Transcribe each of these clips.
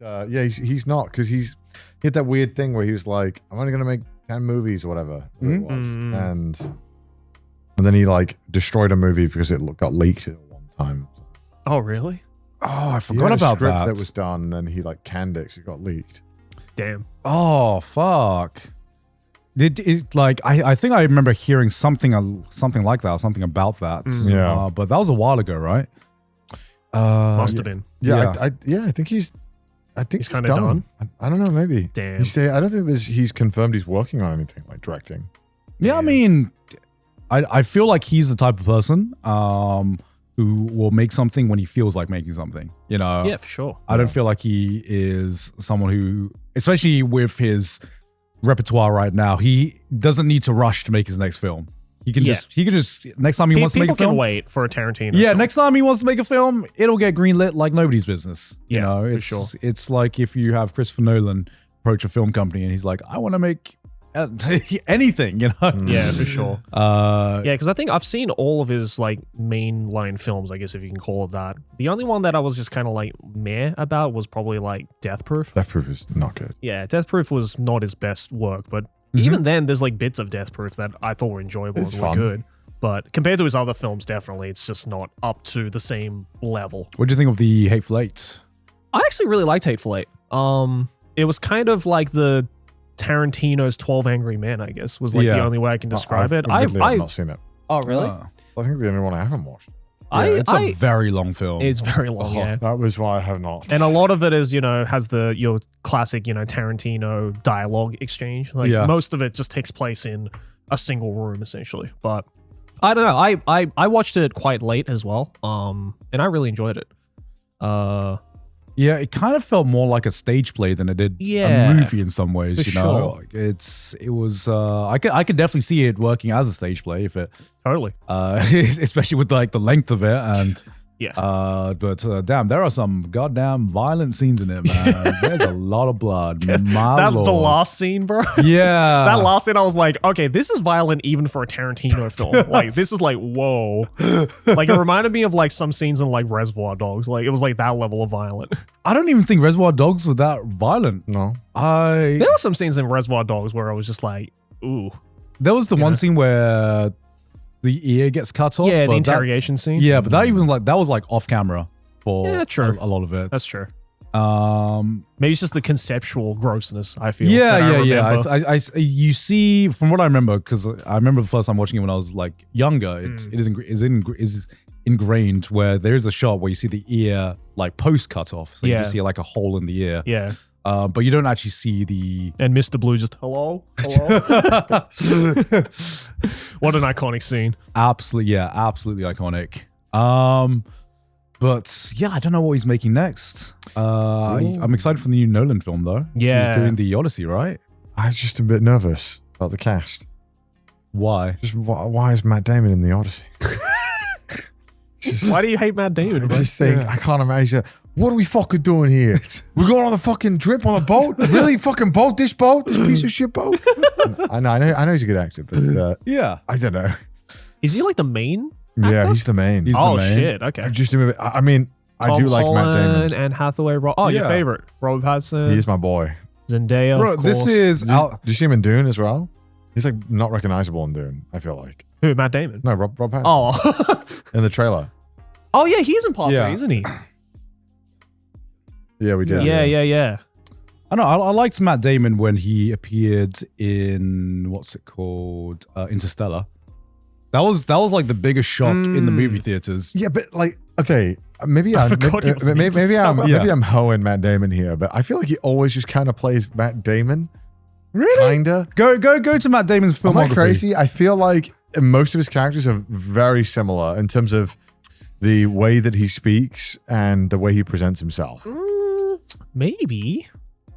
he's not, because he had that weird thing where he was like, I'm only gonna make 10 movies or whatever it was, and then he like destroyed a movie because it got leaked at one time. Oh really? Oh, I forgot about that. That was done, and then he like canned it because it got leaked. Damn. Oh fuck. I think I remember hearing something like that, something about that. Yeah. But that was a while ago, right? Must have been. Yeah. I think he's kind of done. I don't know, maybe. Damn. I don't think he's confirmed he's working on anything like directing. Yeah, I mean, I feel like he's the type of person who will make something when he feels like making something. You know? Yeah, for sure. I don't feel like he is someone who, especially with his repertoire right now, he doesn't need to rush to make his next film. He can just next time he wants to make a film. People can wait for a Tarantino. Yeah, film. next time he wants to make a film, it'll get greenlit like nobody's business. Yeah, you know, for it's sure. It's like if you have Christopher Nolan approach a film company and he's like, I want to make anything, you know? Yeah, for sure. Yeah, because I think I've seen all of his like mainline films, I guess if you can call it that. The only one that I was just kind of like meh about was probably like Death Proof. Death Proof is not good. Yeah, Death Proof was not his best work, but even then, there's like bits of Death Proof that I thought were enjoyable and were good. But compared to his other films, definitely, it's just not up to the same level. What do you think of the Hateful Eight? I actually really liked Hateful Eight. It was kind of like the Tarantino's 12 Angry Men, I guess, was like the only way I can describe it. I've not seen it. Oh, really? I think the only one I haven't watched. It's a very long film. It's very long, yeah. That was why I have not. And a lot of it is, has your classic, Tarantino dialogue exchange. Like most of it just takes place in a single room, essentially. But I don't know. I watched it quite late as well. And I really enjoyed it. Yeah, it kind of felt more like a stage play than it did a movie in some ways. For you know, it was. I could definitely see it working as a stage play if it totally, especially with like the length of it and. Yeah. But damn, there are some goddamn violent scenes in it, man. There's a lot of blood. My Lord. The last scene, bro. Yeah. That last scene, I was like, okay, this is violent even for a Tarantino film. Like, this is like, whoa. Like, it reminded me of like some scenes in like Reservoir Dogs. Like, it was like that level of violent. I don't even think Reservoir Dogs were that violent. No. There were some scenes in Reservoir Dogs where I was just like, ooh. There was the one scene where the ear gets cut off. Yeah, the interrogation scene. Yeah, but that was like off camera for a lot of it. That's true. Maybe it's just the conceptual grossness, I feel. Yeah. You see, from what I remember, because I remember the first time watching it when I was like younger, it is ingrained where there is a shot where you see the ear like post cut off. So you just see like a hole in the ear. Yeah. But you don't actually see the... And Mr. Blue just, hello? What an iconic scene. Absolutely iconic. But yeah, I don't know what he's making next. I'm excited for the new Nolan film though. Yeah. He's doing the Odyssey, right? I'm just a bit nervous about the cast. Why? Just why is Matt Damon in the Odyssey? Why do you hate Matt Damon? I just think, I can't imagine. What are we fucking doing here? We're going on a fucking trip on a boat? Really? Fucking boat? This piece of shit boat? I know he's a good actor, but yeah. I don't know. Is he like the main actor? Yeah, he's the main. He's the main. Shit, okay. I do like Matt Damon. And Hathaway. Your favorite. Robert Pattinson. He is my boy. Zendaya, Bro, of course. this is... Did you see him in Dune as well? He's like not recognizable in Dune, I feel like. Who, Matt Damon? No, Rob Pattinson. Oh. In the trailer. Oh, yeah, he's in part 3, isn't he? Yeah, we did. Yeah. I know. I liked Matt Damon when he appeared in what's it called, Interstellar. That was like the biggest shock in the movie theaters. Yeah, but like, okay, maybe I'm hoeing Matt Damon here, but I feel like he always just kind of plays Matt Damon. Really? Kinda. Go to Matt Damon's filmography. Am I crazy? I feel like most of his characters are very similar in terms of the way that he speaks and the way he presents himself. Maybe.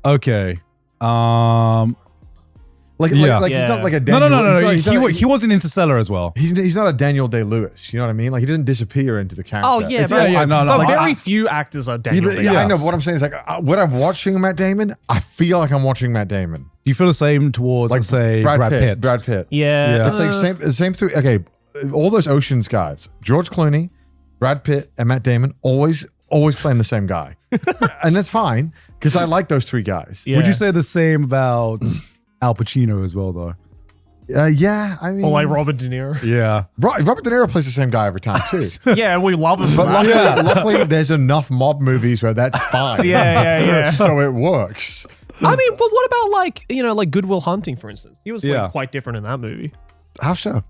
Okay. He's not like a Daniel. No. He was in Interstellar as well. He's not a Daniel Day-Lewis. You know what I mean? Like he doesn't disappear into the character. Oh yeah, very few actors are Daniel Day-Lewis. I know. But what I'm saying is like when I'm watching Matt Damon, I feel like I'm watching Matt Damon. Do you feel the same towards, like, say, Brad Pitt? Brad Pitt. Yeah. It's like same through. Okay, all those Oceans guys, George Clooney, Brad Pitt, and Matt Damon always always playing the same guy. And that's fine, because I like those three guys. Yeah. Would you say the same about Al Pacino as well, though? Yeah, I mean... Or like Robert De Niro. Yeah. Robert De Niro plays the same guy every time, too. Yeah, and we love him. But luckily, there's enough mob movies where that's fine. Yeah. So it works. I mean, but what about like, like Good Will Hunting, for instance? He was like Yeah. quite different in that movie. How so?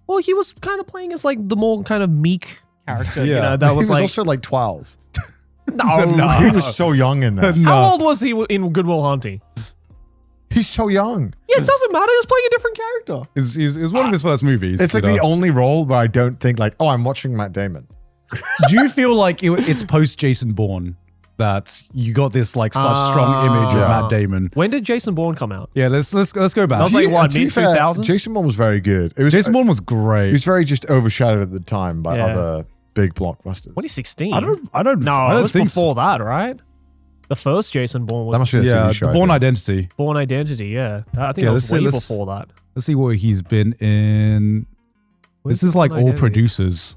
Well, he was kind of playing as like the more kind of meek character. Yeah. That He was was like also like 12. no. He was so young in that. How old was he in Good Will Hunting? He's so young. Yeah, it doesn't matter. He was playing a different character. It was one of his first movies. It's like the only role where I don't think like, oh, I'm watching Matt Damon. Do you feel like it's post Jason Bourne that you got this like such strong image of Matt Damon? When did Jason Bourne come out? Yeah, let's go back. That was like what, To be fair, mid-2000s? Jason Bourne was very good. It was Jason Bourne was He great. was very just overshadowed at the time by Yeah. other big blockbusters. 2016. I don't No, it was think before that, right? The first Jason Bourne was That must be a Yeah, TV show. Bourne I think. Identity. Bourne Identity. Yeah, I think Yeah, that was way let's- before that. Let's see what he's been in. Where's This is like Bourne all Identity? producers.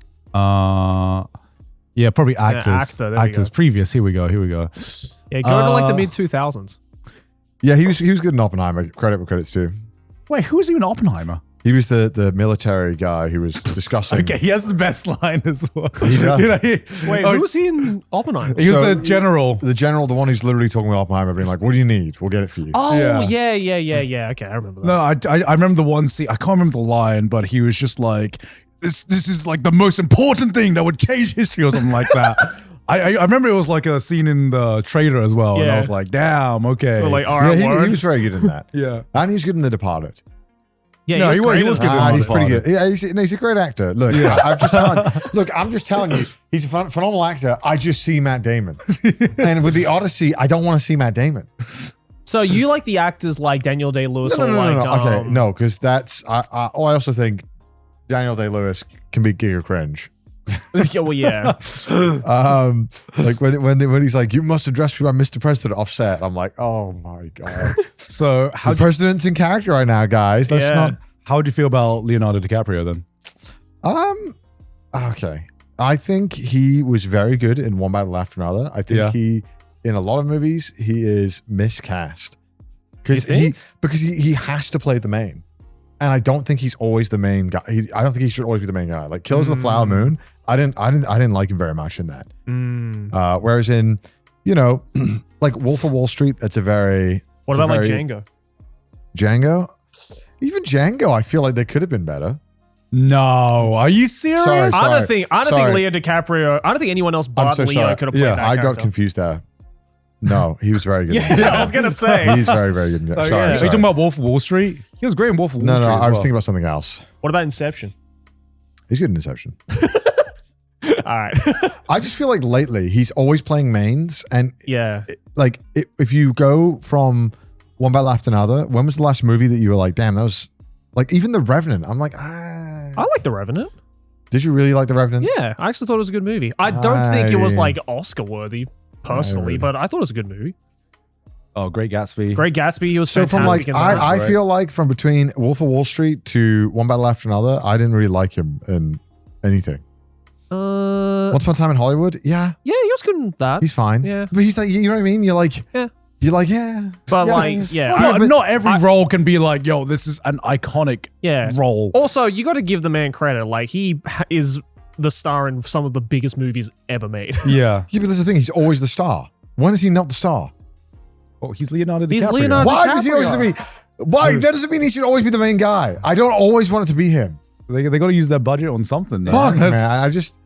Yeah, probably actors. actor, there we Actors. go. Previous. Here we go. Yeah, go to like the mid 2000s. Yeah, he was good in Oppenheimer. Credit where credit's due. Wait, who was even Oppenheimer? He was the military guy who was discussing. Okay, he has the best line as well. He does. You know, Wait, oh, who was he in Oppenheimer? he was So- the general. The general, the one who's literally talking with Oppenheimer, being like, "What do you need? We'll get it for you." Oh, Yeah. yeah. Okay, I remember that. No, I remember the one scene. I can't remember the line, but he was just like, "This is like the most important thing that would change history" or something like that. I remember it was like a scene in the trailer as well, and I Yeah. was like, "Damn, okay." We're like, all Yeah, right, he word. was very good in that. yeah. And he was good in The Departed. Yeah, No, he great was in good that. in The He's pretty Departed. good. Yeah, he's a great actor. Look, I'm just telling you, he's a phenomenal actor. I just see Matt Damon. And with The Odyssey, I don't want to see Matt Damon. So you like the actors like Daniel Day-Lewis or like Okay, no, because that's I also think Daniel Day-Lewis can be giga cringe. yeah, well, yeah. Like when he's like, "You must address me by Mr. President," offset. I'm like, oh my god. So The president's in character right now, guys. That's Yeah. not. how do you feel about Leonardo DiCaprio then? Okay. I think he was very good in One Battle After Another. I think Yeah. in a lot of movies, he is miscast. Because You he has to play the main. And I don't think he's always the main guy. I don't think he should always be the main guy. Like Killers of the Flower Moon, I didn't like him very much in that. Whereas in, like Wolf of Wall Street, that's a very What it's a about like very- Django? Django? Even Django, I feel like they could have been better. No, are you serious? Sorry. I don't think sorry. Leo DiCaprio. I don't think anyone else but so Leo sorry. could have played Yeah, that I got character. confused there. No, he was very good. Yeah, I was gonna say. He's very, very good. Oh, Sorry, yeah. Are you sorry. talking about Wolf of Wall Street? He was great in Wolf of Wall No, Street. no, as I was well. thinking about something else. What about Inception? He's good in Inception. All right. I just feel like lately he's always playing mains, and Yeah. like if you go from One Battle After Another, when was the last movie that you were like, damn, that was like even The Revenant? I'm like, I like The Revenant. Did you really like The Revenant? Yeah, I actually thought it was a good movie. I don't think it was I- like Oscar worthy personally, but I thought it was a good movie. Oh, Great Gatsby. Great Gatsby, he was So from fantastic like, in that. I feel like from between Wolf of Wall Street to One Battle After Another, I didn't really like him in anything. Once Upon a Time in Hollywood, yeah, Yeah, he was good in that. he's fine. Yeah. But he's like, you know what I mean? You're like, Yeah. You're like, yeah. But yeah, like, yeah. Not, but- not every role can be like, yo, this is an iconic Yeah. role. Also, you got to give the man credit. Like, he is the star in some of the biggest movies ever made. Yeah. Yeah, but that's the thing. He's always the star. When is he not the star? Oh, he's Leonardo DiCaprio. He's Leonardo Why does he always DiCaprio. have to be? Why? That doesn't mean he should always be the main guy. I don't always want it to be him. They got to use their budget on something. Though. Fuck, man. That's- I just.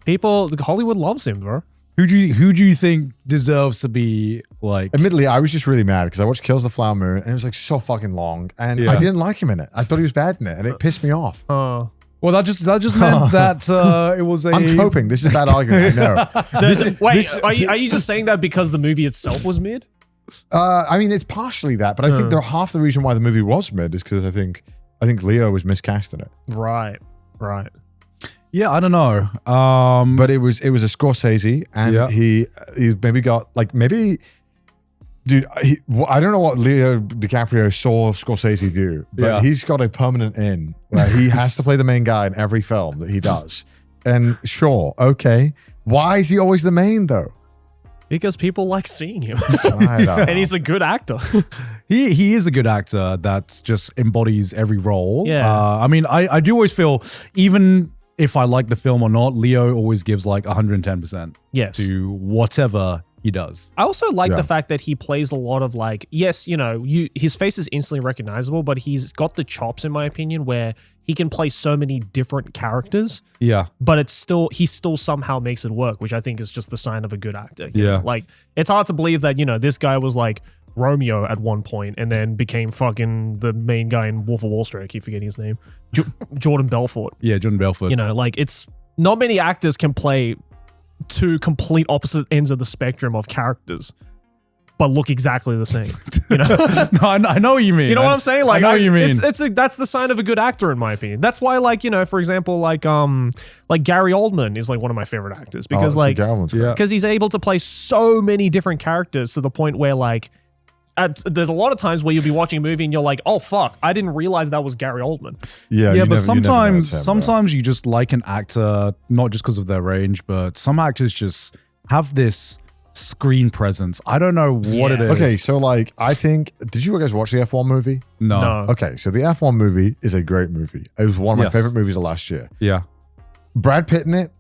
People, Hollywood loves him, bro. Who do you think deserves to be like? Admittedly, I was just really mad because I watched Kills the Flower Moon and it was like so fucking long, and Yeah. I didn't like him in it. I thought he was bad in it, and it pissed me off. Uh, Well, that just meant that it was a. I'm coping. This is a bad argument. I know. wait, are you just saying that because the movie itself was mid? I mean, it's partially that, but I think half the reason why the movie was mid is because I think Leo was miscast in it. Right. Yeah, I don't know. But it was a Scorsese, and Yeah. he maybe got like dude. I don't know what Leo DiCaprio saw Scorsese do, but Yeah. he's got a permanent in where he has to play the main guy in every film that he does. And sure, okay, Why is he always the main though? Because people like seeing him. And he's a good actor. He is a good actor that just embodies every role. Yeah. I mean, I do always feel, even if I like the film or not, Leo always gives like 110% Yes. to whatever he does. I also like the fact that he plays a lot of like, yes, you know, his face is instantly recognizable, but he's got the chops, in my opinion, where he can play so many different characters. Yeah. But he still somehow makes it work, which I think is just the sign of a good actor. You Yeah. know? Like, it's hard to believe that, you know, this guy was like Romeo at one point and then became fucking the main guy in Wolf of Wall Street. I keep forgetting his name. Jordan Belfort. Yeah, Jordan Belfort. You know, like, it's not many actors can play two complete opposite ends of the spectrum of characters, but look exactly the same. You know, No, I know what you mean. you know what I'm saying? Like, I know what you mean. That's the sign of a good actor, in my opinion. That's why, like, you know, for example, like Gary Oldman is like one of my favorite actors because because he's able to play so many different characters to the point where like. There's a lot of times where you'll be watching a movie and you're like, oh fuck, I didn't realize that was Gary Oldman. Yeah, but sometimes you just like an actor, not just because of their range, but some actors just have this screen presence. I don't know what it is. Okay, so like, I think, did you guys watch the F1 movie? No. Okay, so the F1 movie is a great movie. It was one of my favorite movies of last year. Yeah. Brad Pitt in it,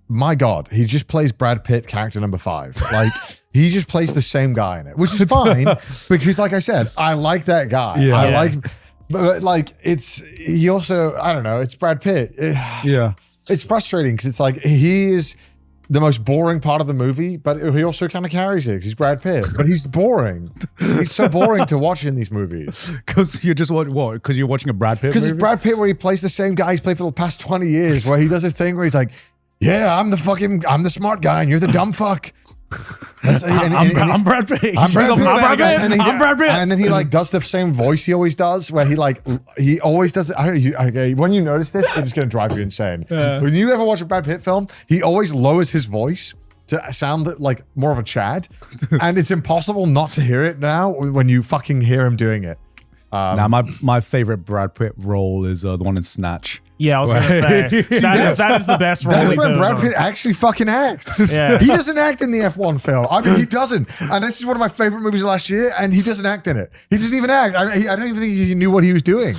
my God, he just plays Brad Pitt, character number 5. Like, he just plays the same guy in it, which is fine because, like I said, I like that guy. Yeah. I like, but like, he also, I don't know, it's Brad Pitt. Yeah. It's frustrating because it's like, he is the most boring part of the movie, but he also kind of carries it because he's Brad Pitt, but he's boring. He's so boring to watch in these movies. Because you're just watching, what? Because you're watching a Brad Pitt movie? Because it's Brad Pitt where he plays the same guy he's played for the past 20 years, where he does his thing where he's like, yeah, I'm the smart guy and you're the dumb fuck. I'm Brad Pitt. I'm Brad Pitt. I'm Brad Pitt. And then he like does the same voice he always does, where he always does. I don't know. Okay, when you notice this, it's going to drive you insane. When you ever watch a Brad Pitt film, he always lowers his voice to sound like more of a Chad, and it's impossible not to hear it now when you fucking hear him doing it. Now, my favorite Brad Pitt role is the one in Snatch. Yeah, I was going to say, that is the best role. That's when Brad Pitt actually fucking acts. Yeah. He doesn't act in the F1 film. I mean, he doesn't. And this is one of my favorite movies of last year, and he doesn't act in it. He doesn't even act. I don't even think he knew what he was doing.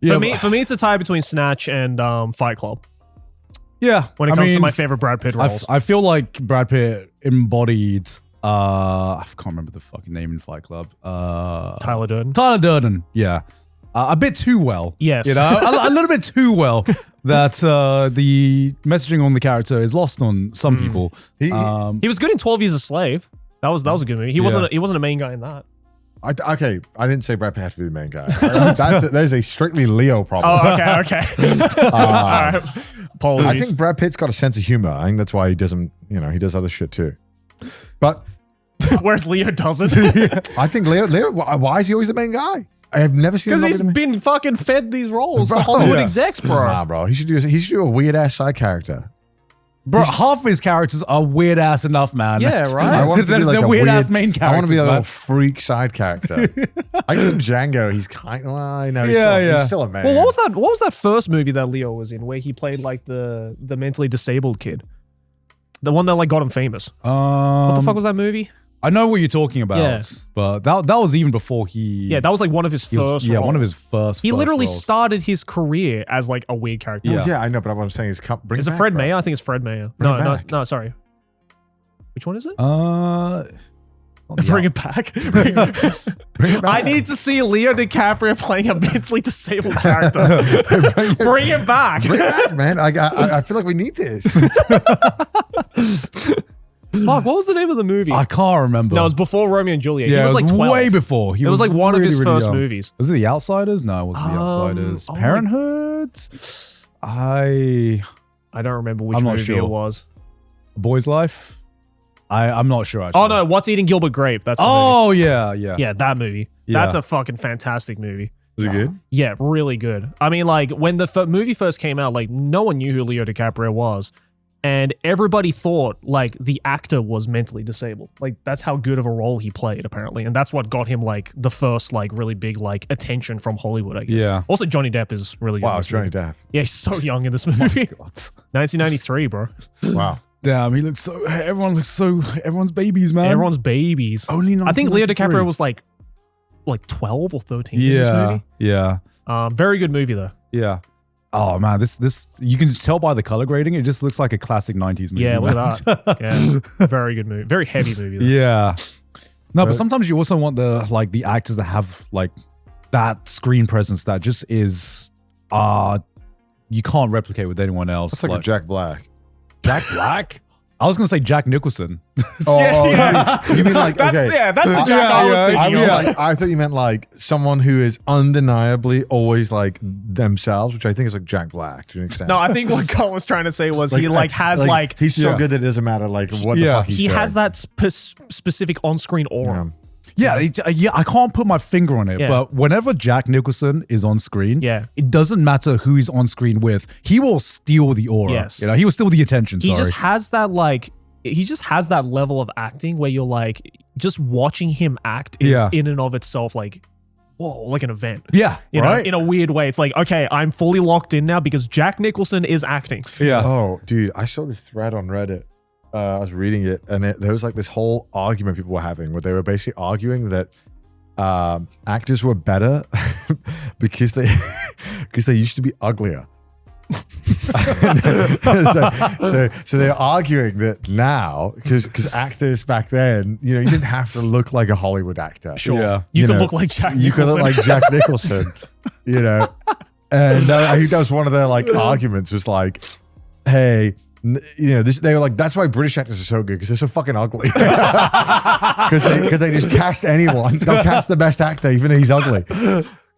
For me, it's a tie between Snatch and Fight Club. Yeah. When it comes to my favorite Brad Pitt roles. I feel like Brad Pitt embodied... I can't remember the fucking name in Fight Club. Tyler Durden. Tyler Durden, yeah. A bit too well. Yes. You know, a little bit too well that the messaging on the character is lost on some people. He was good in 12 Years a Slave. That was a good movie. He wasn't a main guy in that. Okay, I didn't say Brad Pitt had to be the main guy. There's a strictly Leo problem. Oh, okay. All right. Apologies. I think Brad Pitt's got a sense of humor. I think that's why he doesn't, he does other shit too. But whereas Leo doesn't. I think Leo, why is he always the main guy? I have never seen him. Because he's been fucking fed these roles. The Hollywood execs, bro. Nah, bro. He should do a weird ass side character. Bro, half of his characters are weird ass enough, man. Yeah, right. I want to be like a weird ass main character. I want to be a little freak side character. I guess in Django, he's kind of, I know, he's still a man. Well, what was that first movie that Leo was in where he played like the mentally disabled kid? The one that like got him famous. What the fuck was that movie? I know what you're talking about, but that was even before he... Yeah, that was like one of his first roles. one of his first He literally roles. started his career as like a weird character. Yeah, I know, but what I'm saying is... Is it Fred Mayer? I think it's Fred Mayer. No, sorry. Which one is it? Bring it back. Bring it back. I need to see Leo DiCaprio playing a mentally disabled character. Bring it back. Bring it back, man. I feel like we need this. Fuck, what was the name of the movie? I can't remember. No, it was before Romeo and Juliet. Yeah, he was like 12. Way before. It was like one of his first movies. Was it The Outsiders? No, it wasn't The Outsiders. Parenthood? I don't remember which movie it was. A Boy's Life? I'm not sure, actually. Oh, no. What's Eating Gilbert Grape? That's the movie. Yeah. Yeah, that movie. Yeah. That's a fucking fantastic movie. Was it good? Yeah, really good. I mean, like, when the movie first came out, like, no one knew who Leo DiCaprio was. And everybody thought, like, the actor was mentally disabled. Like, that's how good of a role he played, apparently. And that's what got him, like, the first, like, really big, like, attention from Hollywood, I guess. Yeah. Also, Johnny Depp is really good. Wow, it's Johnny Depp. Yeah, he's so young in this movie. 1993, bro. Wow. Damn, everyone's babies, man. Everyone's babies. Only I think Leo 1993. DiCaprio was like 12 or 13 in this movie. Yeah. Very good movie though. Yeah. Oh man, this you can just tell by the color grading, it just looks like a classic 90s movie. Yeah, look man. at that. Yeah. Very good movie. Very heavy movie though. Yeah. No, but sometimes you also want the actors that have like that screen presence that just is you can't replicate with anyone else. It's like a Jack Black. Jack Black? I was gonna say Jack Nicholson. You mean like That's okay? that's the Jack I was thinking of. I thought you meant like someone who is undeniably always like themselves, which I think is like Jack Black to an extent. No, I think what Colin was trying to say was he has he's so good that it doesn't matter like what the fuck he's he doing. has that specific on-screen aura. Yeah, I can't put my finger on it, but whenever Jack Nicholson is on screen, it doesn't matter who he's on screen with. He will steal the aura. Yes. You know, he will steal the attention. He just has that level of acting where you're like, just watching him act is in and of itself like, whoa, like an event. Yeah, you know, in a weird way. It's like, okay, I'm fully locked in now because Jack Nicholson is acting. Yeah. Oh, dude, I saw this thread on Reddit. I was reading it, and there was like this whole argument people were having where they were basically arguing that actors were better because they used to be uglier. so they're arguing that now because actors back then, you know, you didn't have to look like a Hollywood actor. Sure, yeah. you could look like Jack Nicholson. You could look like Jack Nicholson, you know. And I think that was one of their like arguments was like, hey. You know, they were like, that's why British actors are so good because they're so fucking ugly. Because they just cast anyone. They'll cast the best actor, even if he's ugly.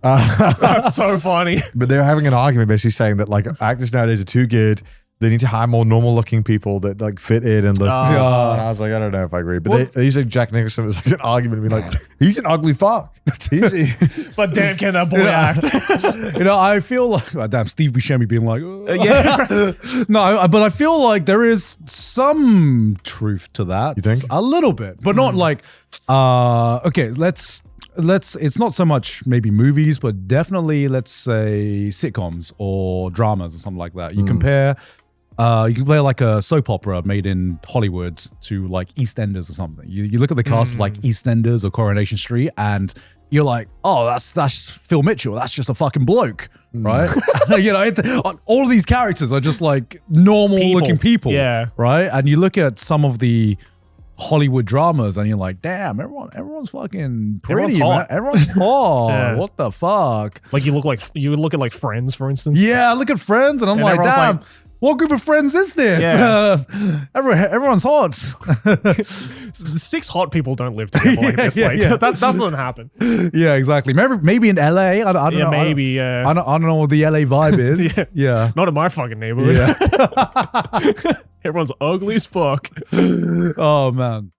That's so funny. But they were having an argument basically saying that like actors nowadays are too good. They need to hire more normal looking people that like fit in and look. And I was like, I don't know if I agree. But they use like Jack Nicholson as like an argument to be like, he's an ugly fuck. But damn, can that boy act? You know, I feel like, damn, Steve Buscemi being like, yeah. No, but I feel like there is some truth to that. You think? A little bit, but not like, okay, let's, it's not so much maybe movies, but definitely let's say sitcoms or dramas or something like that. You compare, you can play like a soap opera made in Hollywood to like EastEnders or something. You look at the cast of like EastEnders or Coronation Street and you're like, oh, that's Phil Mitchell. That's just a fucking bloke, right? You know, all of these characters are just like normal looking people, right? And you look at some of the Hollywood dramas and you're like, damn, everyone's fucking pretty, everyone's hot. man. Everyone's hot. What the fuck? Like you look at like Friends, for instance. Yeah, I look at Friends and I'm like, damn, what group of friends is this? Yeah. Everyone's hot. 6 hot people don't live together like this. That doesn't happen. Yeah, exactly. Maybe in LA. I don't know. Maybe. I don't know what the LA vibe is. Yeah. Not in my fucking neighborhood. Yeah. Everyone's ugly as fuck. Oh man.